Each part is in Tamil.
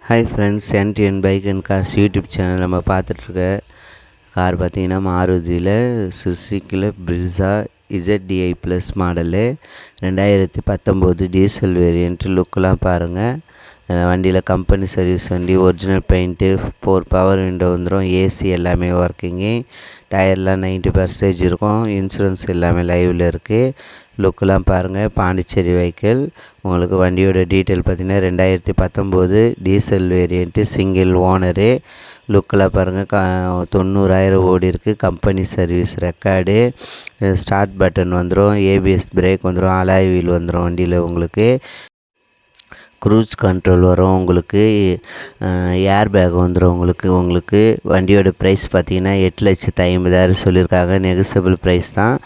Hi friends, NTN bike and cars YouTube channel நம்ம பார்த்துட்ருக்க கார் பார்த்திங்கன்னா மாருதியில் சுசுக்கியில் Brezza ZDi plus model 2019 diesel variant. லுக்கெலாம் பாருங்கள். வண்டியில் கம்பெனி சர்வீஸ் வண்டி, ஒரிஜினல் பெயிண்ட்டு, 4 பவர் விண்டோ வந்துடும், ஏசி எல்லாமே ஒர்க்கிங்கு, டயர்லாம் 90% இருக்கும், இன்சூரன்ஸ் எல்லாமே லைவில் இருக்குது. லுக்கெலாம் பாருங்கள். பாண்டிச்சேரி வெஹிக்கிள். உங்களுக்கு வண்டியோட டீட்டெயில் பார்த்திங்கன்னா 2019 டீசல் வேரியண்ட்டு, சிங்கிள் ஓனரு. லுக்கெலாம் பாருங்கள். 90,000 ஓடி இருக்குது. Company service record. Start button வந்துடும், ஏபிஎஸ் பிரேக் வந்துடும், அலாய் வீல் வந்துடும் வண்டியில் உங்களுக்கு. க்ரூஸ் கண்ட்ரோல் வரும் உங்களுக்கு. ஏர் பேக் வந்துடும் உங்களுக்கு. வண்டியோட ப்ரைஸ் பார்த்திங்கன்னா 8,50,000 சொல்லியிருக்காங்க. நெகசபிள் ப்ரைஸ் தான்.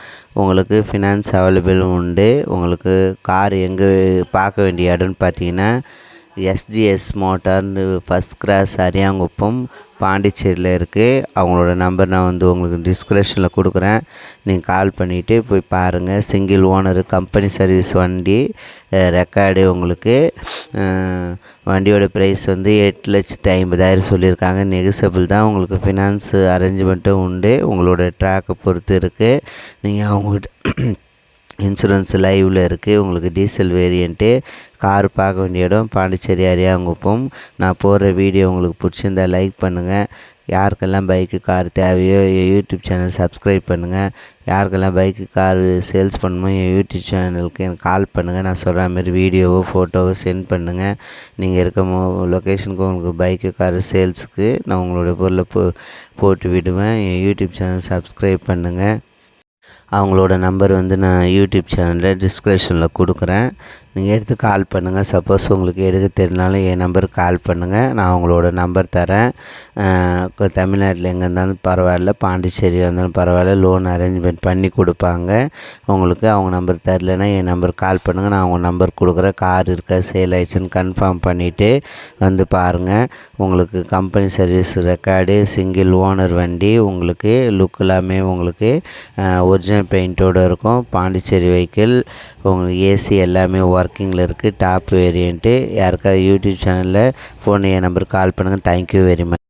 உங்களுக்கு ஃபினான்ஸ் அவைலபிளும் உண்டு. உங்களுக்கு கார் எங்கே பார்க்க வேண்டிய இடம்னு பார்த்தீங்கன்னா எஸ்ஜிஎஸ் மோட்டார்னு ஃபஸ்ட் கிராஸ் அரியாங்குப்பம் பாண்டிச்சேரியில் இருக்குது. அவங்களோட நம்பர் நான் உங்களுக்கு டிஸ்கிரிப்ஷனில் கொடுக்குறேன். நீங்கள் கால் பண்ணிவிட்டு போய் பாருங்கள். சிங்கிள் ஓனர், கம்பெனி சர்வீஸ் வண்டி, ரெக்கார்டு உங்களுக்கு. வண்டியோட ப்ரைஸ் 8,50,000 சொல்லியிருக்காங்க. நெகசபிள் தான். உங்களுக்கு ஃபினான்ஸ் அரேஞ்ச்மெண்ட்டும் உண்டு. உங்களோட ட்ராக்கை பொறுத்து இருக்குது. நீங்கள் அவங்ககிட்ட இன்சூரன்ஸ் லைவில் இருக்குது. உங்களுக்கு டீசல் வேரியண்ட்டு. கார் பார்க்க வேண்டிய இடம் பாண்டிச்சேரி அரியாங்குப்பம். நான் போடுற வீடியோ உங்களுக்கு பிடிச்சிருந்தா லைக் பண்ணுங்கள். யாருக்கெல்லாம் பைக்கு கார் தேவையோ என் யூடியூப் சேனல் சப்ஸ்கிரைப் பண்ணுங்கள். யாருக்கெல்லாம் பைக்கு கார் சேல்ஸ் பண்ணணுமோ என் யூடியூப் சேனலுக்கு எனக்கு கால் பண்ணுங்கள். நான் சொல்கிற மாதிரி வீடியோவோ ஃபோட்டோவோ சென்ட் பண்ணுங்கள். நீங்கள் இருக்க லொக்கேஷனுக்கு உங்களுக்கு பைக்கு கார் சேல்ஸுக்கு நான் உங்களோட பொருளை போட்டு விடுவேன். என் யூடியூப் சேனல் சப்ஸ்கிரைப் பண்ணுங்கள். அவங்களோட நம்பர் நான் யூடியூப் சேனலில் டிஸ்கிரிப்ஷனில் கொடுக்குறேன். நீங்கள் எடுத்து கால் பண்ணுங்கள். சப்போஸ் உங்களுக்கு எடுக்க தெரினாலும் என் நம்பருக்கு கால் பண்ணுங்கள். நான் அவங்களோட நம்பர் தரேன். தமிழ்நாட்டில் எங்கே இருந்தாலும் பரவாயில்ல, பாண்டிச்சேரி இருந்தாலும் பரவாயில்ல, லோன் அரேஞ்ச்மெண்ட் பண்ணி கொடுப்பாங்க உங்களுக்கு. அவங்க நம்பர் தரலைன்னா என் நம்பருக்கு கால் பண்ணுங்கள். நான் அவங்க நம்பர் கொடுக்குறேன். கார் இருக்கா, சேல் ஆயிடுச்சுன்னு கன்ஃபார்ம் பண்ணிவிட்டு பாருங்கள். உங்களுக்கு company service record, single owner வண்டி. உங்களுக்கு லுக் எல்லாமே உங்களுக்கு ஒரிஜினல் பெயிண்ட்டோடு இருக்கும். பாண்டிச்சேரி வெஹிக்கிள். உங்களுக்கு ஏசி எல்லாமே ஒர்க்கிங்கில் இருக்குது. Top variant. யாருக்காவது யூடியூப் சேனலில் ஃபோன் என் நம்பருக்கு கால் பண்ணுங்கள். Thank you very much.